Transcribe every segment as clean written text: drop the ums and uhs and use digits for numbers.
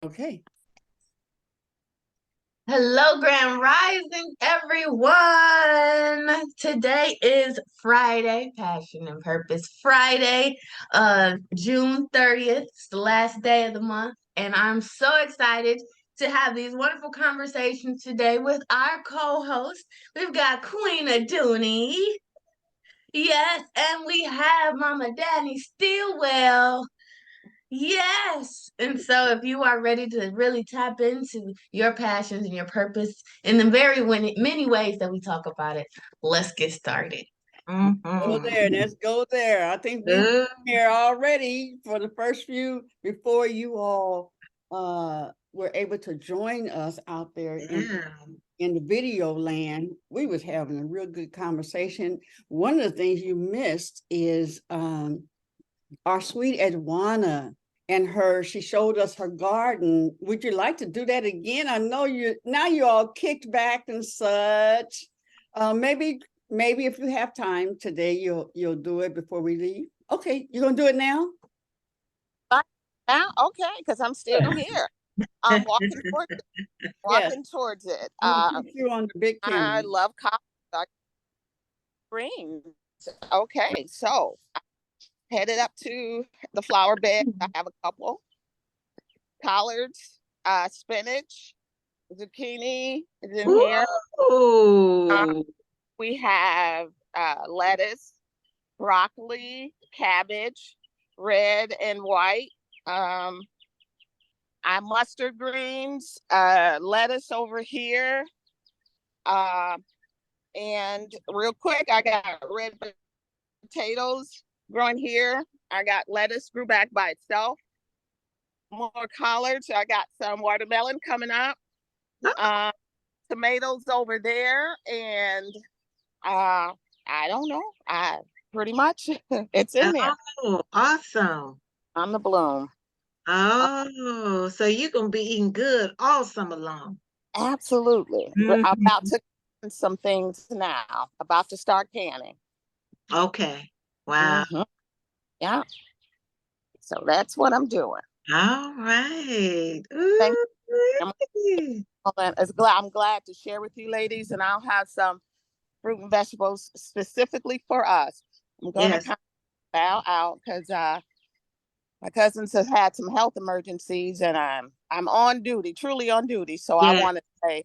Okay. Hello, Grand Rising, everyone. Today is Friday, Passion and Purpose Friday, June 30th. It's the last day of the month, and I'm so excited to have these wonderful conversations today with our co-host. We've got Queen Aduni. Yes, and we have Mama Danny Stillwell. Yes. And so if you are ready to really tap into your passions and your purpose in the very many ways that we talk about it, let's get started. Go there. Let's go there. I think we've been here already for the first few before you all were able to join us out there in the video land. We was having a real good conversation. One of the things you missed is our sweet Edwana and she showed us her garden. Would you like to do that again? I know you're all kicked back and such. Maybe if you have time today, you'll do it before we leave. Okay, you're gonna do it now? Now, okay, because I'm still here. I'm walking towards it. You on the big camera. I love coffee greens. Okay, so I headed up to the flower bed. I have a couple collards, spinach, zucchini is in here. We have lettuce, broccoli, cabbage, red and white. I mustard greens, lettuce over here. And real quick, I got red potatoes growing here. I got lettuce grew back by itself. More collards. I got some watermelon coming up. Tomatoes over there. And I don't know. Pretty much it's in there. Oh, awesome. On the bloom. Oh, so you're going to be eating good all summer long. Absolutely. I'm about to can some things now. About to start canning. Okay. Wow. Yeah. So that's what I'm doing. All right. Thank you. I'm glad to share with you ladies, and I'll have some fruit and vegetables specifically for us. I'm going to kind of bow out because my cousins have had some health emergencies, and I'm on duty, truly on duty. So I want to say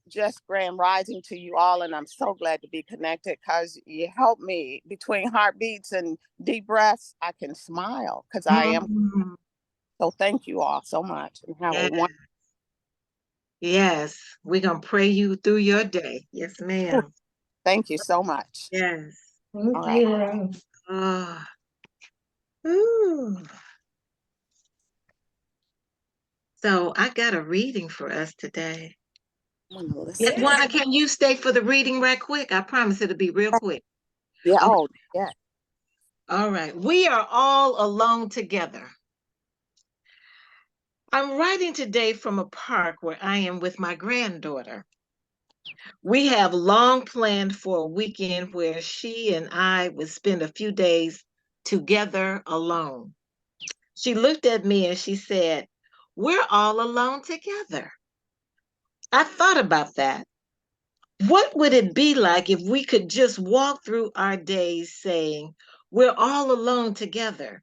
just grand rising to you all, and I'm so glad to be connected because you help me between heartbeats and deep breaths. I can smile because I am. So thank you all so much. And have a wonderful. Yes, we're going to pray you through your day. Yes, ma'am. Thank you so much. Yes. Thank you. So I got a reading for us today. Edwana, can you stay for the reading right quick? I promise it'll be real quick. Yeah. Okay. Oh, yeah. All right. We are all alone together. I'm writing today from a park where I am with my granddaughter. We have long planned for a weekend where she and I would spend a few days together alone. She looked at me and she said, "We're all alone together." I thought about that. What would it be like if we could just walk through our days saying, "We're all alone together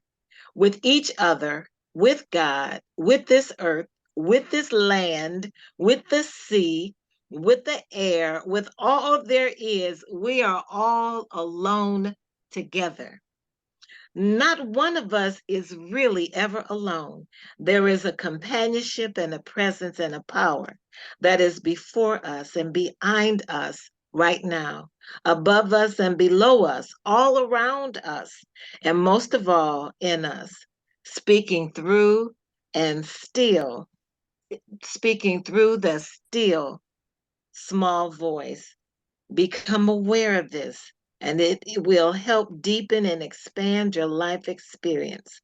with each other, with God, with this earth, with this land, with the sea, with the air, with all there is, we are all alone together." Not one of us is really ever alone. There is a companionship and a presence and a power that is before us and behind us right now, above us and below us, all around us, and most of all in us, speaking through and still, speaking through the still small voice. Become aware of this, and it will help deepen and expand your life experience.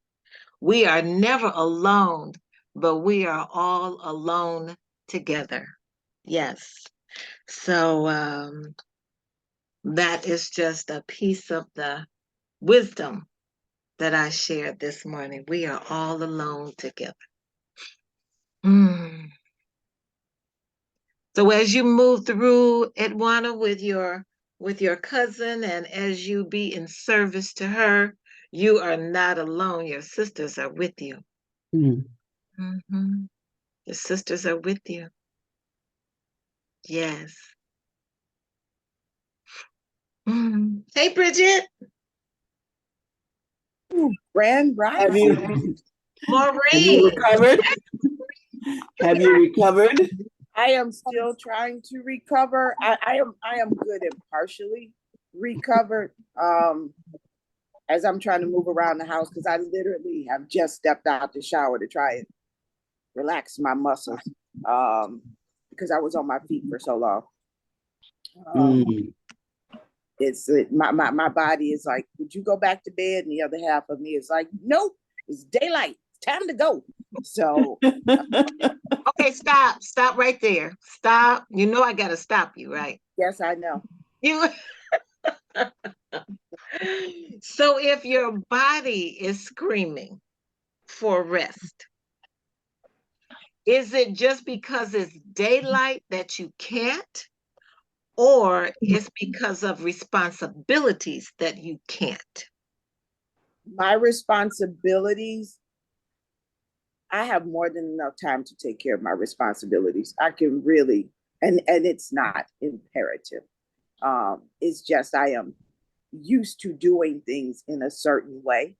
We are never alone, but we are all alone together. Yes. So that is just a piece of the wisdom that I shared this morning. We are all alone together. So as you move through Edwana with your cousin, and as you be in service to her, you are not alone. Your sisters are with you. Your sisters are with you. Yes. Hey, Bridget. Grand Rising. Maureen. Have you recovered? Have you recovered? I am still trying to recover. I am good and partially recovered. As I'm trying to move around the house, because I literally have just stepped out the shower to try and relax my muscles. Because I was on my feet for so long. My body is like, would you go back to bed? And the other half of me is like, nope, it's daylight. It's time to go. So okay, stop right there. Stop. You know I gotta stop you, right? Yes, I know. So if your body is screaming for rest, is it just because it's daylight that you can't? Or it's because of responsibilities that you can't? My responsibilities, I have more than enough time to take care of my responsibilities. I can really, and it's not imperative. It's just I am used to doing things in a certain way,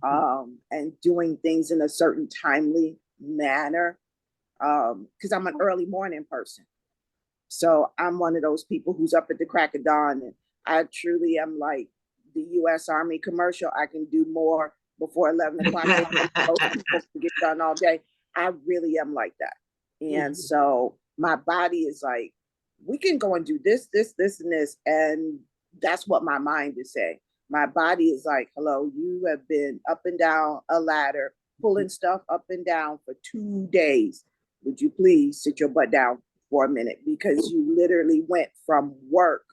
and doing things in a certain timely manner, because I'm an early morning person. So I'm one of those people who's up at the crack of dawn, and I truly am like the U.S. Army commercial. I can do more before 11 o'clock. Those people can get done all day. I really am like that. And so my body is like, we can go and do this, this, this, and this. And that's what my mind is saying. My body is like, hello, you have been up and down a ladder, pulling stuff up and down for 2 days. Would you please sit your butt down for a minute? Because you literally went from work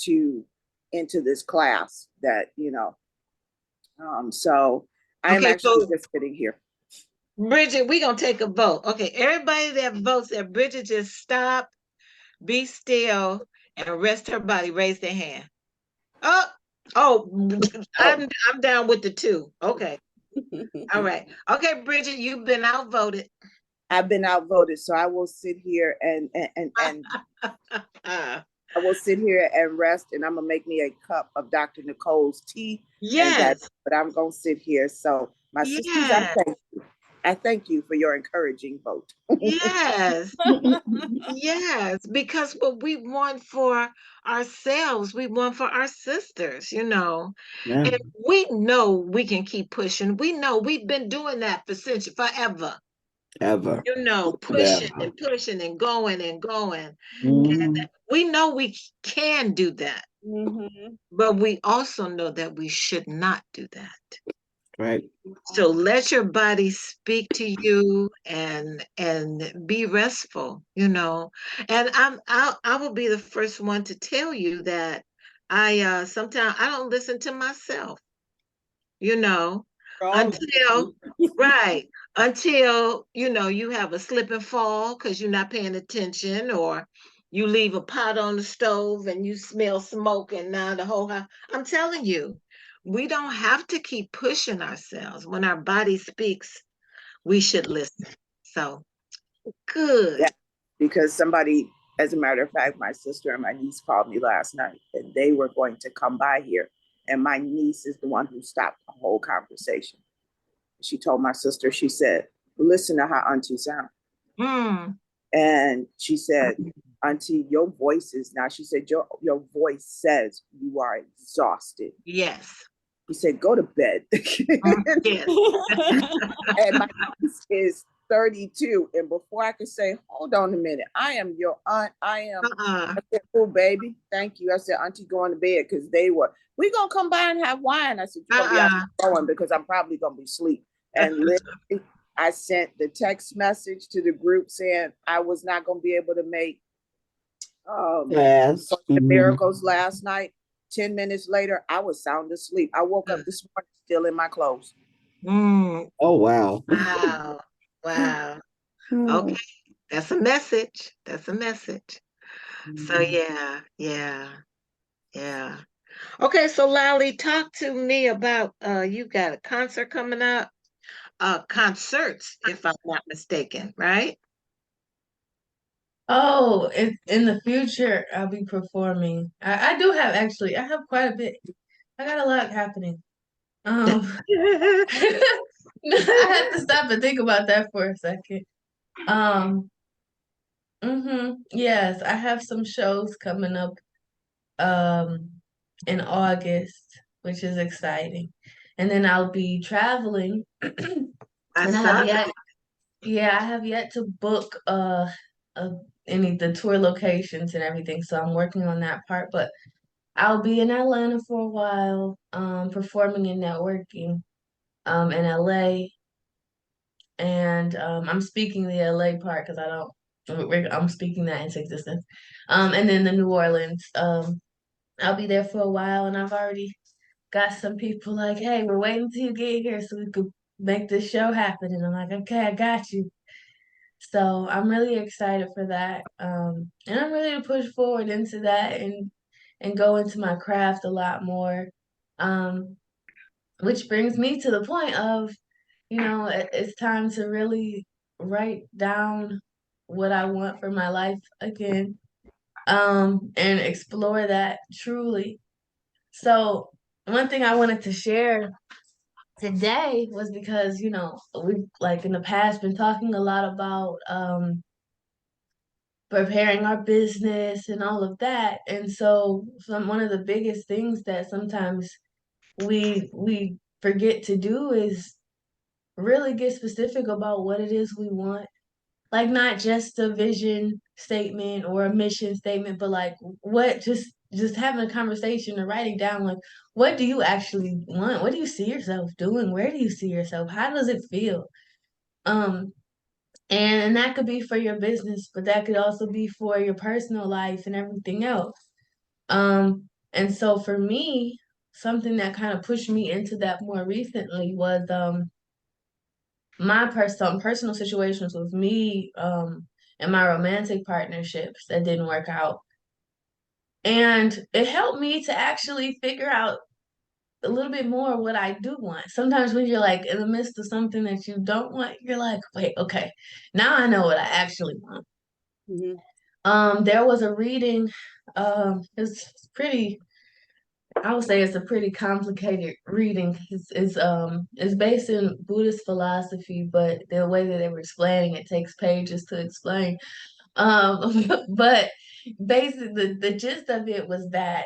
to into this class that, so I'm actually just sitting here. Bridget, we're going to take a vote. Okay, everybody that votes that Bridget just stop, be still, and rest her body, raise their hand. I'm down with the 2. Okay. All right. Okay, Bridget, you've been outvoted. I've been outvoted, so I will sit here and I will sit here and rest, and I'm gonna make me a cup of Dr. Nicole's tea. Yes. But I'm gonna sit here. So my sisters, I thank you for your encouraging vote. Yes. Yes, because what we want for ourselves, we want for our sisters, Yeah. And we know we can keep pushing. We know we've been doing that forever. Ever. Pushing and pushing and going and going. Mm-hmm. And we know we can do that. But we also know that we should not do that. Right. So let your body speak to you and be restful, And I will be the first one to tell you that I sometimes I don't listen to myself, until you have a slip and fall because you're not paying attention, or you leave a pot on the stove and you smell smoke and now the whole house. I'm telling you, we don't have to keep pushing ourselves. When our body speaks, we should listen. So good. Yeah, because somebody, as a matter of fact, my sister and my niece called me last night, and they were going to come by here. And my niece is the one who stopped the whole conversation. She told my sister, she said, listen to how Auntie sounds. And she said, Auntie, your voice is now, she said, your voice says you are exhausted. Yes. He said, go to bed. Yes. And my niece is 32. And before I could say, hold on a minute, I am your aunt. I said, oh, baby, thank you. I said, Auntie, going to bed, because we're going to come by and have wine. I said, you're going to be out going, because I'm probably going to be asleep. And literally, I sent the text message to the group saying I was not going to be able to make the miracles last night. 10 minutes later, I was sound asleep. I woke up this morning still in my clothes. Oh, wow. Wow. Okay. That's a message. That's a message. So yeah. Okay, so Lally, talk to me about you got a concert coming up. Concerts, if I'm not mistaken, right? Oh, in the future, I'll be performing. I do have actually, I have quite a bit. I got a lot happening. I had to stop and think about that for a second. Um, yes, I have some shows coming up um in August, which is exciting. And then I'll be traveling and I I saw have that. yet yeah, I have yet to book uh any the tour locations and everything. So I'm working on that part, but I'll be in Atlanta for a while, performing and networking in LA. And I'm speaking the LA part because I'm speaking that into existence. And then the New Orleans. I'll be there for a while, and I've already got some people like, "Hey, we're waiting till you get here so we could make this show happen." And I'm like, "Okay, I got you." So I'm really excited for that, and I'm ready to push forward into that and go into my craft a lot more. Um, which brings me to the point of, it's time to really write down what I want for my life again, and explore that truly. So one thing I wanted to share today was because, we've like in the past been talking a lot about preparing our business and all of that. And so one of the biggest things that sometimes we forget to do is really get specific about what it is we want. Like not just a vision statement or a mission statement, but like what just having a conversation or writing down like what do you actually want? What do you see yourself doing? Where do you see yourself? How does it feel? Um and that could be for your business, but that could also be for your personal life and everything else. And so for me, something that kind of pushed me into that more recently was my personal situations with me and my romantic partnerships that didn't work out. And it helped me to actually figure out a little bit more what I do want. Sometimes when you're like in the midst of something that you don't want, you're like, wait, okay, now I know what I actually want. There was a reading, it's pretty, I would say it's a pretty complicated reading. It's based in Buddhist philosophy, but the way that they were explaining it takes pages to explain. But basically the gist of it was that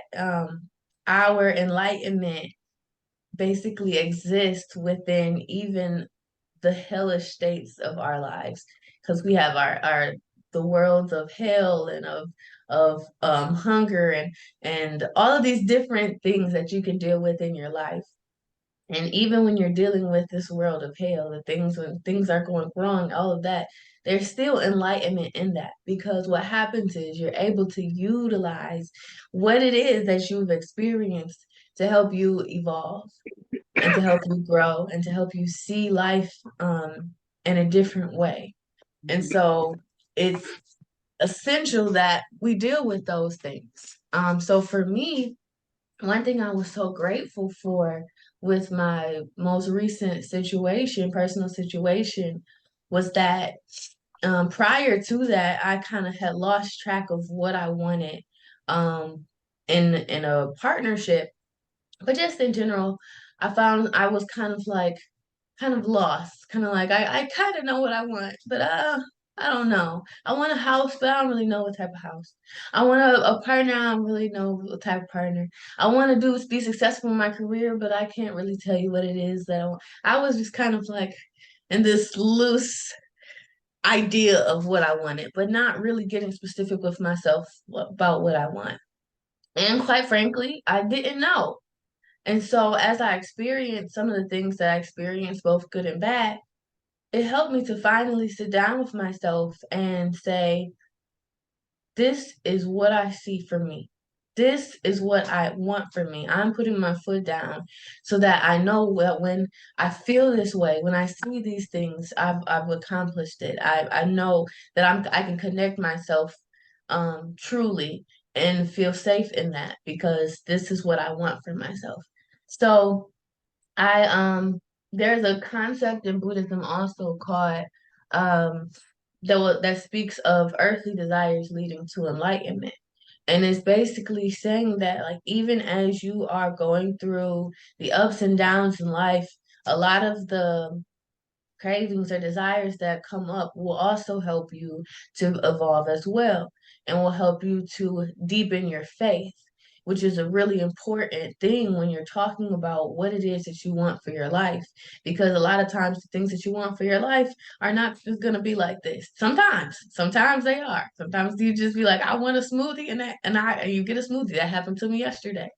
our enlightenment basically exists within even the hellish states of our lives because we have our the worlds of hell and of hunger and all of these different things that you can deal with in your life. And even when you're dealing with this world of hell, the things when things are going wrong, all of that, there's still enlightenment in that because what happens is you're able to utilize what it is that you've experienced to help you evolve and to help you grow and to help you see life in a different way. And so it's essential that we deal with those things. So for me, one thing I was so grateful for with my most recent situation, personal situation, was that prior to that, I kind of had lost track of what I wanted in a partnership, but just in general, I found I was kind of lost, kind of like I kind of know what I want, but I don't know. I want a house, but I don't really know what type of house. I want a partner, I don't really know what type of partner. I want to be successful in my career, but I can't really tell you what it is that I want. I was just kind of like in this loose idea of what I wanted, but not really getting specific with myself about what I want. And quite frankly, I didn't know. And so as I experienced some of the things that I experienced, both good and bad, it helped me to finally sit down with myself and say, this is what I see for me. this is what I want for me. I'm putting my foot down so that I know that when I feel this way, when I see these things, I've accomplished it. I know that I can connect myself truly and feel safe in that because this is what I want for myself. So I there's a concept in Buddhism also called that speaks of earthly desires leading to enlightenment. And it's basically saying that, like, even as you are going through the ups and downs in life, a lot of the cravings or desires that come up will also help you to evolve as well and will help you to deepen your faith, which is a really important thing when you're talking about what it is that you want for your life. Because a lot of times the things that you want for your life are not just going to be like this. Sometimes they are. Sometimes you just be like, I want a smoothie and you get a smoothie. That happened to me yesterday.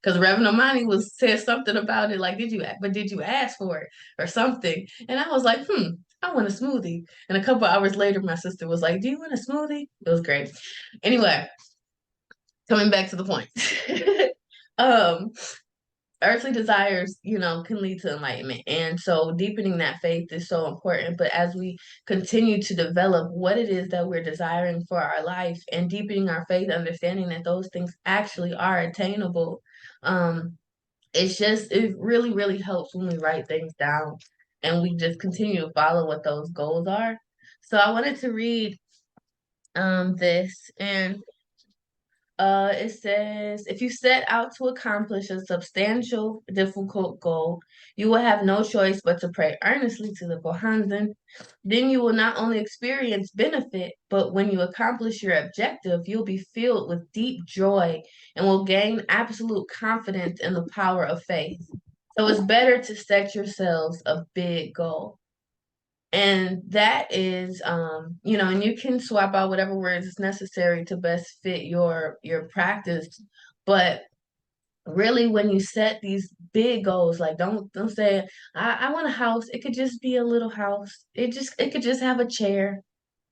Because Reverend Amani said something about it, like, did you ask for it or something? And I was like, I want a smoothie. And a couple hours later, my sister was like, do you want a smoothie? It was great. Anyway, coming back to the point. um, earthly desires, can lead to enlightenment. And so deepening that faith is so important. But as we continue to develop what it is that we're desiring for our life and deepening our faith, understanding that those things actually are attainable, it really, really helps when we write things down and we just continue to follow what those goals are. So I wanted to read this, and it says, if you set out to accomplish a substantial, difficult goal, you will have no choice but to pray earnestly to the Gohanzen. Then you will not only experience benefit, but when you accomplish your objective, you'll be filled with deep joy and will gain absolute confidence in the power of faith. So it's better to set yourselves a big goal. And that is, and you can swap out whatever words is necessary to best fit your practice. But really, when you set these big goals, like don't say, I want a house. It could just be a little house. It could just have a chair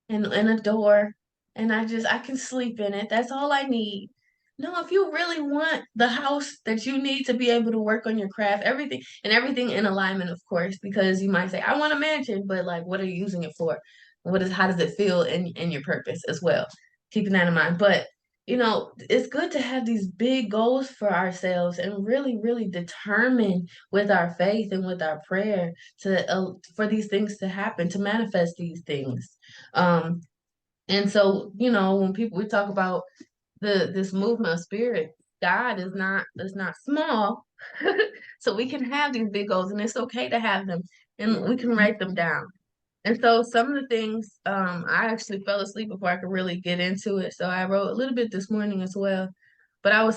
and a door, and I can sleep in it. That's all I need. No, if you really want the house that you need to be able to work on your craft, everything in alignment, of course, because you might say, I want a mansion, but like, what are you using it for? How does it feel in your purpose as well? Keeping that in mind. But it's good to have these big goals for ourselves and really, really determine with our faith and with our prayer for these things to happen, to manifest these things. Um, and so, when we talk about this movement of spirit, God is not small. So we can have these big goals and it's okay to have them and we can write them down. And so some of the things, I actually fell asleep before I could really get into it. So I wrote a little bit this morning as well. But I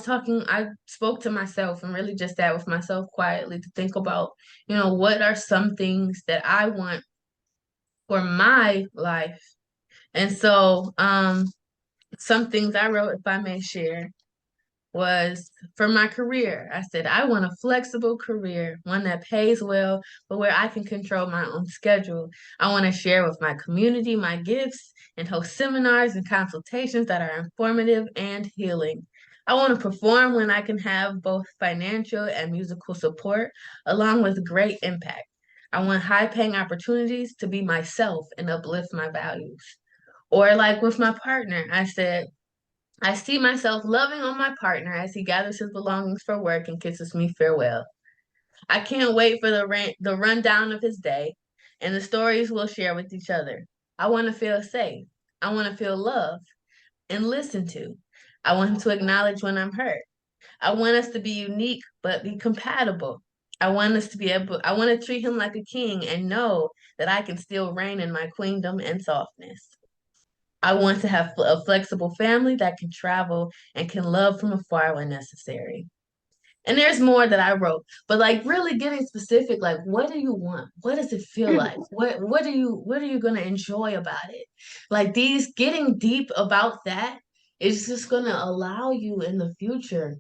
spoke to myself and really just sat with myself quietly to think about, what are some things that I want for my life. And so, some things I wrote, if I may share, was for my career. I said, I want a flexible career, one that pays well, but where I can control my own schedule. I want to share with my community my gifts and host seminars and consultations that are informative and healing. I want to perform when I can have both financial and musical support, along with great impact. I want high paying opportunities to be myself and uplift my values. Or, like with my partner, I said, I see myself loving on my partner as he gathers his belongings for work and kisses me farewell. I can't wait for the rundown of his day and the stories we'll share with each other. I want to feel safe. I want to feel loved and listened to. I want him to acknowledge when I'm hurt. I want us to be unique but be compatible. I want to treat him like a king and know that I can still reign in my queendom and softness. I want to have a flexible family that can travel and can love from afar when necessary. And there's more that I wrote, but like really getting specific, like what do you want? What does it feel like? What are you gonna enjoy about it? Like these getting deep about that is just gonna allow you in the future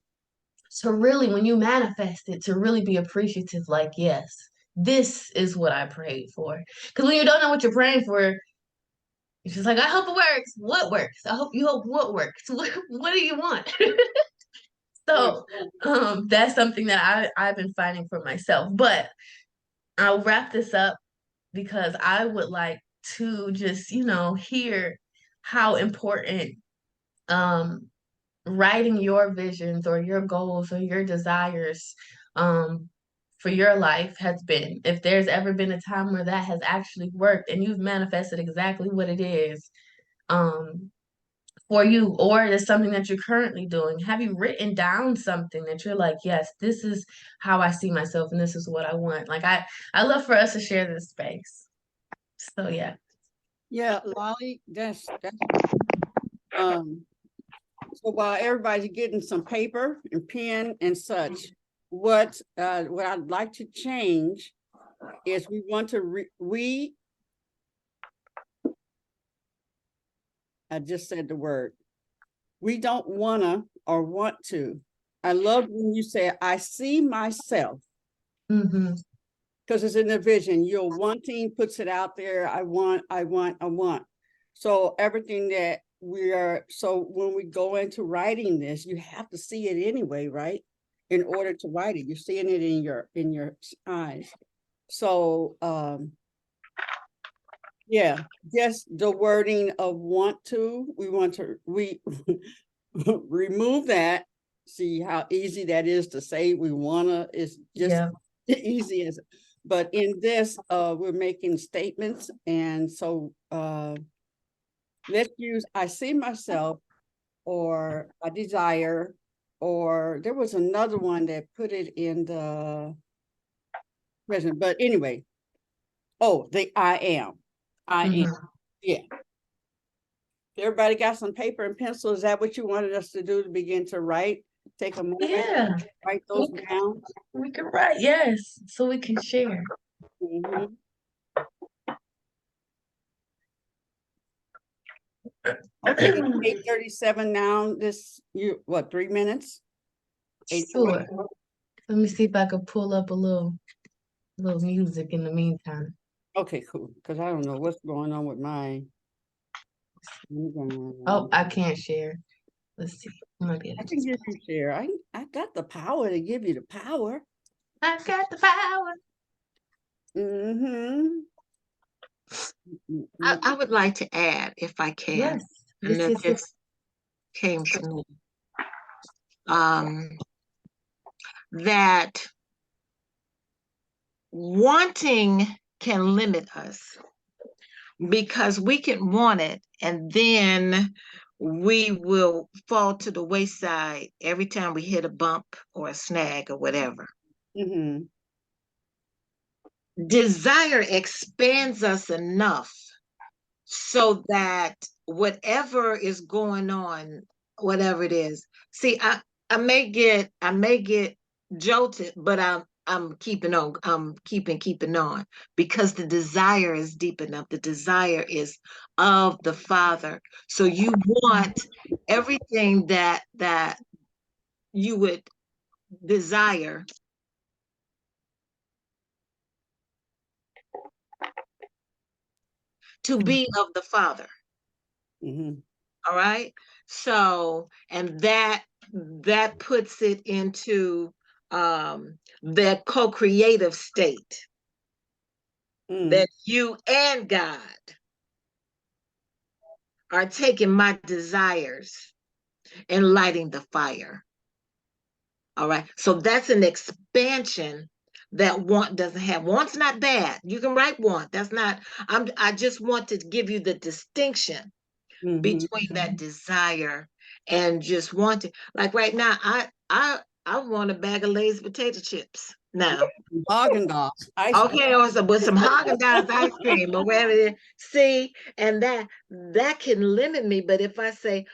to really, when you manifest it, to really be appreciative, like, yes, this is what I prayed for. Because when you don't know what you're praying for, it's just like, I hope it works. What works? I hope you hope what works. What do you want? So that's something that I've been finding for myself. But I'll wrap this up because I would like to just, hear how important um writing your visions or your goals or your desires for your life has been. If there's ever been a time where that has actually worked and you've manifested exactly what it is um for you, or it's something that you're currently doing. Have you written down something that you're like, yes, this is how I see myself and this is what I want? Like I love for us to share this space. So yeah. Yeah, Lolly, that's so while everybody's getting some paper and pen and such, what I'd like to change is we want to I just said the word. We don't wanna or want to. I love when you say, I see myself. Mm-hmm. Because it's in the vision. You're wanting puts it out there. I want. So everything that so when we go into writing this, you have to see it anyway, right? In order to write it, you're seeing it in your eyes. So yeah, just the wording of want to, we remove that. See how easy that is to say we wanna, it's just easy as, but in this, we're making statements. And so let's use, I see myself, or I desire, or there was another one that put it in the present, but anyway, I am. Yeah. Everybody got some paper and pencil? Is that what you wanted us to do to begin to write? Take a moment, write those down. We can write, yes, so we can share. Mm-hmm. Okay, 8:37 now. What, 3 minutes? Sure. Let me see if I could pull up a little music in the meantime. Okay, cool. Because I don't know what's going on with mine. Oh, I can't share. Let's see. I can give you share. I got the power to give you the power. I got the power. Mm-hmm. I would like to add, if I can. Yes. And it just came to me. That wanting can limit us, because we can want it and then we will fall to the wayside every time we hit a bump or a snag or whatever. Mm-hmm. Desire expands us enough so that whatever is going on, whatever it is, see, I may get jolted, but I'm keeping on, keeping on, because the desire is deep enough. The desire is of the Father. So you want everything that you would desire to be of the Father. Mm-hmm. All right. So, and that puts it into the co-creative state that you and God are taking my desires and lighting the fire. All right. So that's an expansion that want doesn't have. Want's not bad. You can write want. That's not, I just want to give you the distinction between that desire and just wanting. Like right now, I want a bag of Lay's potato chips now. Haagen-Dazs ice cream. Okay, or with some Haagen-Dazs ice cream or whatever it is. See, and that can limit me. But if I say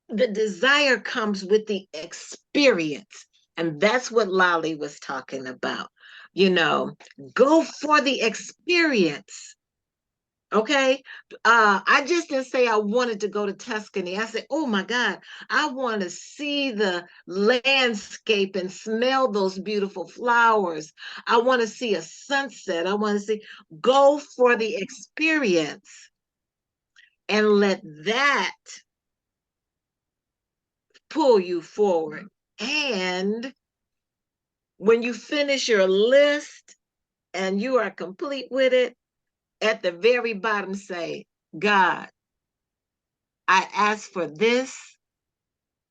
the desire comes with the experience, and that's what Lolly was talking about. Go for the experience. Okay. I just didn't say I wanted to go to Tuscany. I said, oh my God, I want to see the landscape and smell those beautiful flowers. I want to see a sunset. I want to go for the experience and let that pull you forward And when you finish your list and you are complete with it, at the very bottom say, God, I ask for this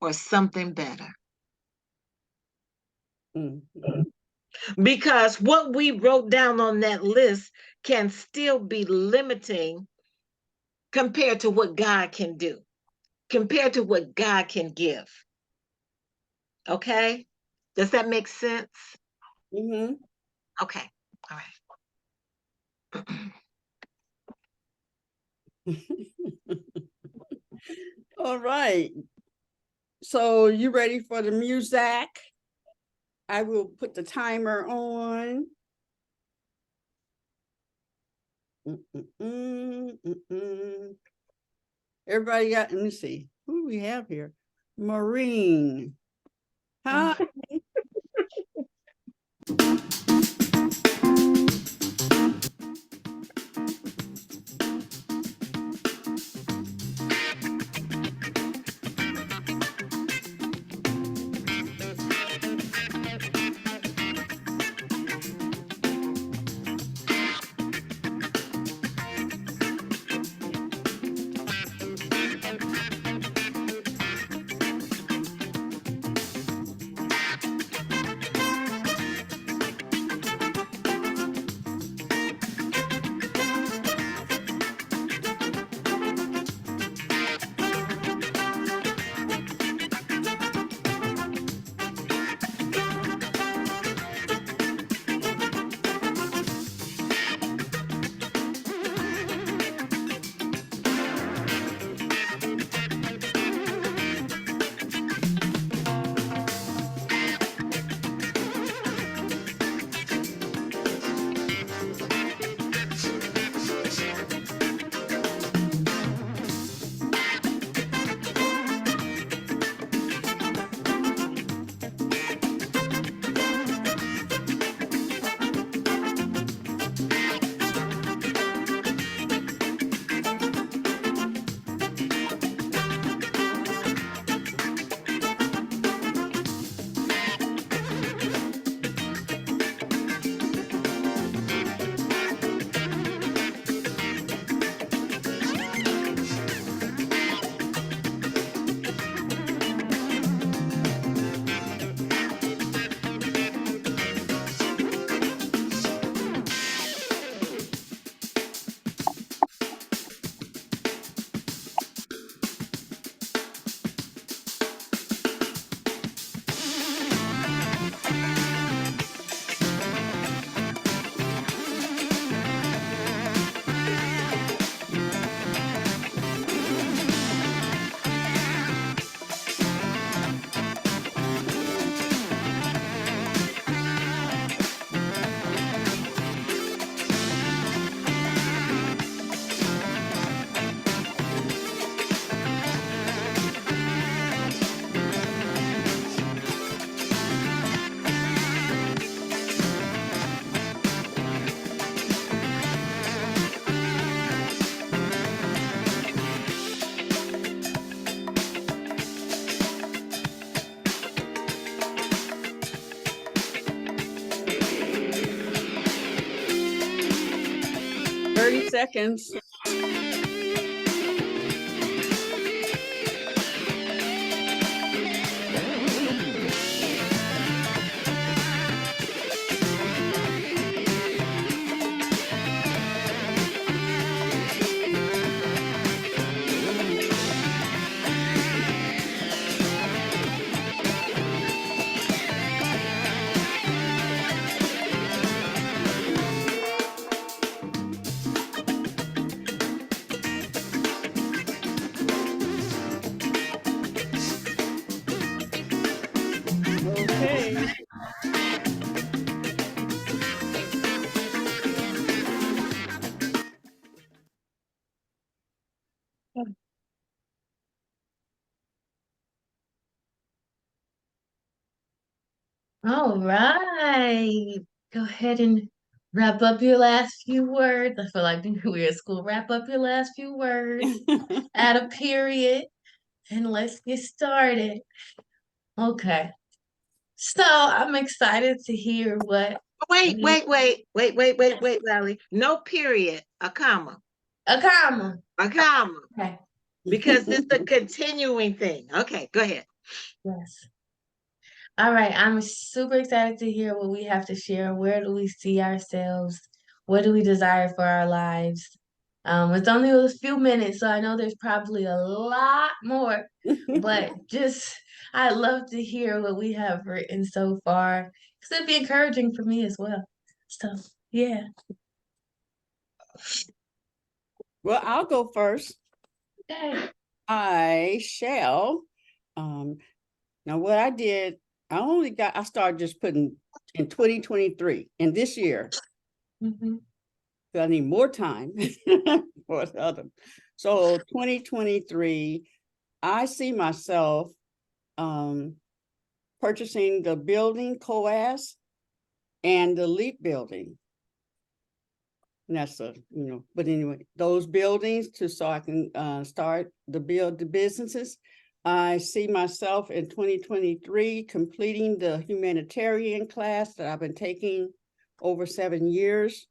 or something better. Because what we wrote down on that list can still be limiting compared to what God can do, compared to what God can give. Okay? Does that make sense? Mm-hmm. Okay. All right. All right. So you ready for the music? I will put the timer on. Everybody got, let me see, who do we have here? Maureen. Hi. 30 seconds. Okay. All right. Go ahead and wrap up your last few words. I feel like we're at school. Wrap up your last few words, add a period, and let's get started. Okay. So I'm excited to hear what. Wait, Valley. No period, a comma. A comma. A comma. Okay. Because it's a continuing thing. Okay, go ahead. Yes. All right. I'm super excited to hear what we have to share. Where do we see ourselves? What do we desire for our lives? It's only a few minutes, so I know there's probably a lot more, but just I'd love to hear what we have written so far, because it'd be encouraging for me as well. So, yeah. Well, I'll go first. Okay. I shall. Now what I did, I started just putting in 2023 and this year. Mm-hmm. I need more time for the other. So 2023, I see myself purchasing the building COAS and the LEAP building. And that's but anyway, those buildings so I can start the businesses. I see myself in 2023 completing the humanitarian class that I've been taking over 7 years.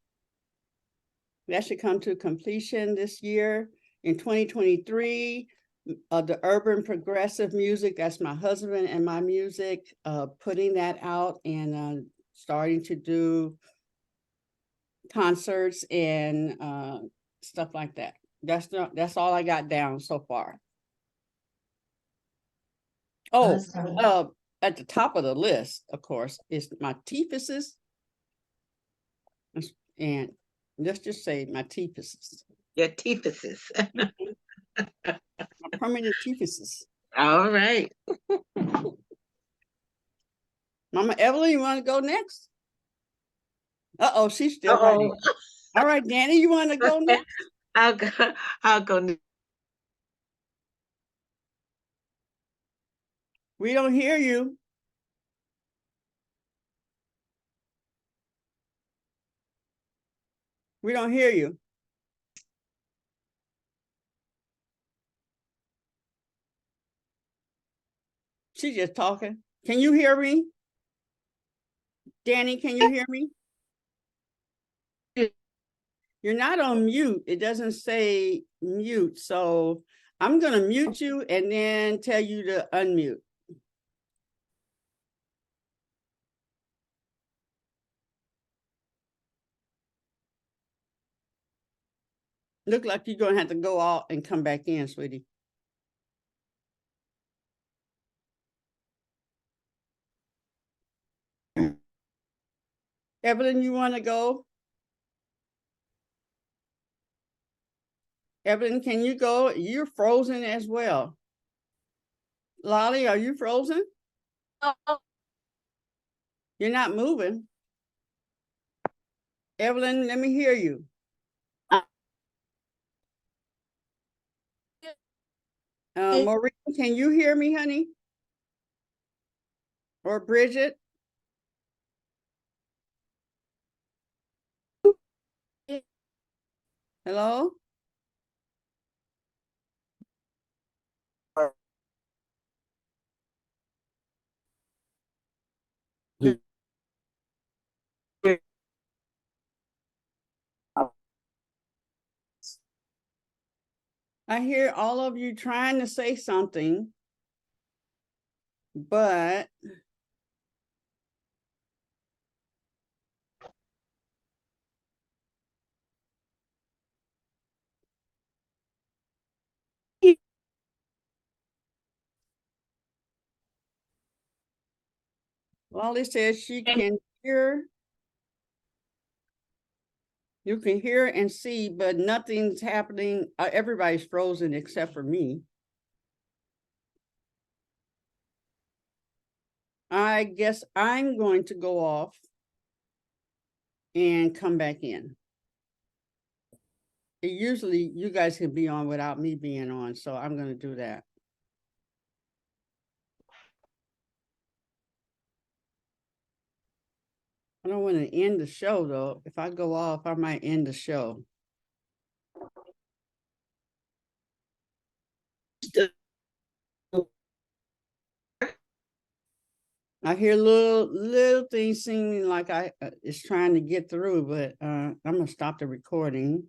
That should come to completion this year. In 2023, the urban progressive music, that's my husband and my music, putting that out and starting to do concerts and stuff like that. That's all I got down so far. Oh, Awesome. at the top of the list, of course, is my teepuses. And let's just say my teepuses. Your teepuses. My permanent teepuses. All right. Mama Evelyn, you want to go next? Uh-oh, she's still writing. All right, Danny, you want to go next? I'll go. We don't hear you. We don't hear you. She's just talking. Can you hear me? Danny, can you hear me? You're not on mute. It doesn't say mute. So I'm going to mute you and then tell you to unmute. Look like you're going to have to go out and come back in, sweetie. Evelyn, you want to go? Evelyn, can you go? You're frozen as well. Lolly, are you frozen? You're not moving. Evelyn, let me hear you. Maureen, can you hear me, honey? Or Bridget? Hello? I hear all of you trying to say something, but Lolly says she can hear. You can hear and see, but nothing's happening. Everybody's frozen except for me. I guess I'm going to go off and come back in. Usually you guys can be on without me being on, so I'm going to do that. I don't want to end the show though. If I go off, I might end the show. I hear little things seeming like it's trying to get through, but I'm gonna stop the recording.